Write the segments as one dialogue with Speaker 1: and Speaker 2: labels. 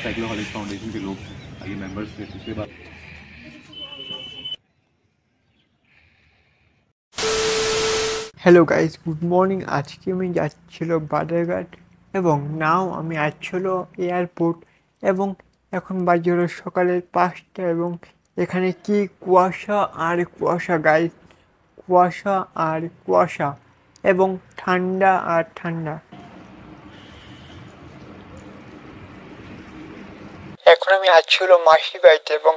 Speaker 1: साइक्लोहॉलिक foundation के लोग आगे मेंबर्स थे पिछले बार।
Speaker 2: Hello guys, good morning. আজকে আমি যাচ্ছিল বাদারঘাট এবং নাও আমি আসছিল এয়ারপোর্ট এবং এখন বাজে হলো সকালের 5টা এবং এখানে কি কুয়াশা আর কুয়াশা গাইজ, কুয়াশা আর কুয়াশা এবং ঠান্ডা আর ঠান্ডা। এখন আমি আসছিল মাসির বাড়িতে এবং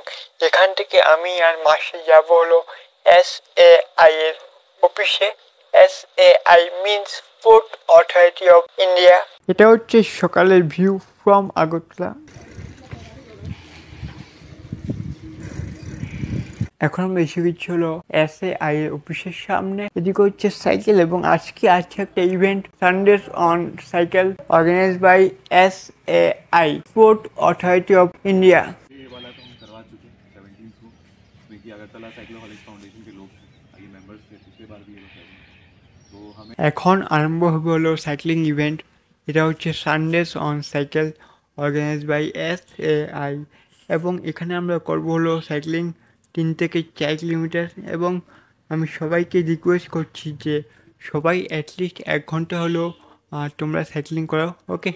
Speaker 2: এখান থেকে আমি আর মাসি যাব হলো SAI এর অফিসে। SAI means port authority of India. এটা হচ্ছে সকালের ভিউ ফ্রম আগরতলা। এখন আমরা এসে গেছি হলো SAI এর অফিসের সামনে। এদিকে হচ্ছে সাইকেল এবং আজকে আছে একটা event, Sundays on cycle, organise by SAI sports authority of India.
Speaker 1: ये वाला तो हम करवा चुके हैं 17 को, जिसमें कि अगरतला साइक्लोहॉलिक फाउंडेशन के लोग थे आगे मेंबर्स थे पिछले बार भी ये लोग थे। तो हमें
Speaker 2: এখন আরম্ভ হবে হলো সাইক্লিং ইভেন্ট। এটা হচ্ছে Sundays on cycle organise by SAI এবং এখানে আমরা করবো হলো সাইক্লিং 3 থেকে 4 কিলোমিটার এবং আমি সবাইকে রিকোয়েস্ট করছি যে সবাই অ্যাটলিস্ট 1 ঘন্টা হলো তোমরা সাইক্লিং করো, ওকে?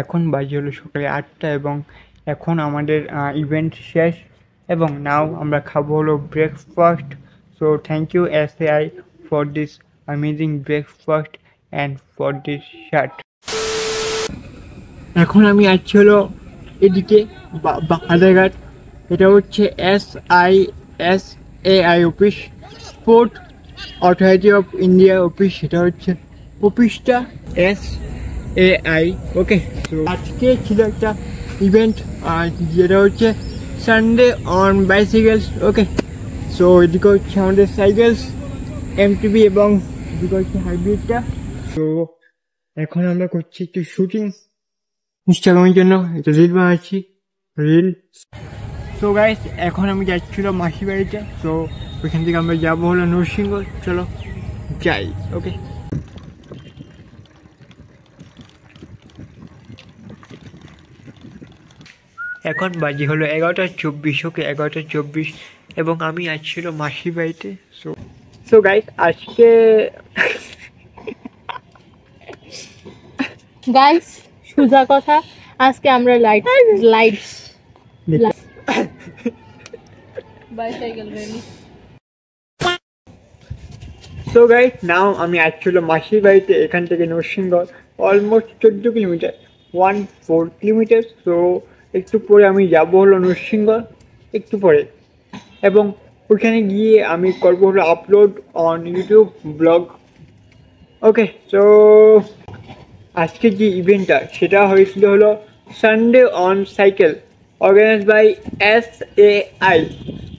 Speaker 2: এখন বাজে হলো সকালে 8টা এবং এখন আমাদের ইভেন্ট শেষ এবং নাও আমরা খাবো হলো breakfast. So thank you SAI for this amazing breakfast and for this shirt. এখন আমি আছি হলো এদিকে বাদারঘাট। এটা হচ্ছে SAI office, sports authority of India office. সেটা হচ্ছে অফিসটা SAI, ওকে? তো আজকে ছিল একটা ইভেন্ট যেটা হচ্ছে Sunday on bicycles, okay? So এদিকে হচ্ছে আমাদের সাইকেলস MTB এবং এদিকে হচ্ছে হাইব্রিডটা। তো এখন আমরা করছি একটু শুটিং ইনস্টাগ্রামের জন্য, একটা রিল বানাচ্ছি, রিল। সো গাইস, এখন আমি যাচ্ছিল মাসির বাড়িতে। তো ওইখান থেকে আমরা যাবো হলো নরসিংহ। চলো যাই, ওকে? এখন বাজে হলো 11:24, ওকে? 11:24 এবং আমি আসছিল মাসির বাড়িতে। সো গাইস, আজকে
Speaker 3: গাইস সোজা কথা, আজকে আমরা lights bicycle rally.
Speaker 2: So guys, now আমি আসছিল মাসির বাড়িতে। এখান থেকে Narasingha almost 14 kilometre, 14 kilometre. So একটু পরে আমি যাব হলো নরসিংহ, একটু পরে, এবং ওইখানে গিয়ে আমি করবো হলো upload on YouTube vlog, okay? So আজকে যে ইভেন্টটা সেটা হয়েছিল হলো Sunday on cycle organise by SAI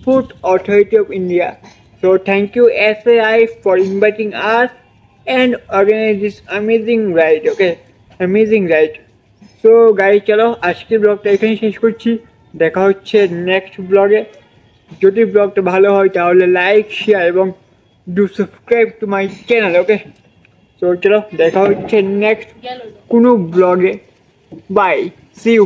Speaker 2: ফুড authority of India. So thank you SAI for inviting us and organise this amazing ride, okay? Amazing ride. So গাড়ি চলো, আজকের ব্লগটা এখানে শেষ করছি। দেখা হচ্ছে নেক্সট ব্লগে। যদি ব্লগটা ভালো হয় তাহলে লাইক, শেয়ার এবং do subscribe to my channel, okay? তো চলো, দেখা হচ্ছে নেক্সট কোনো ব্লগে। Bye, see you.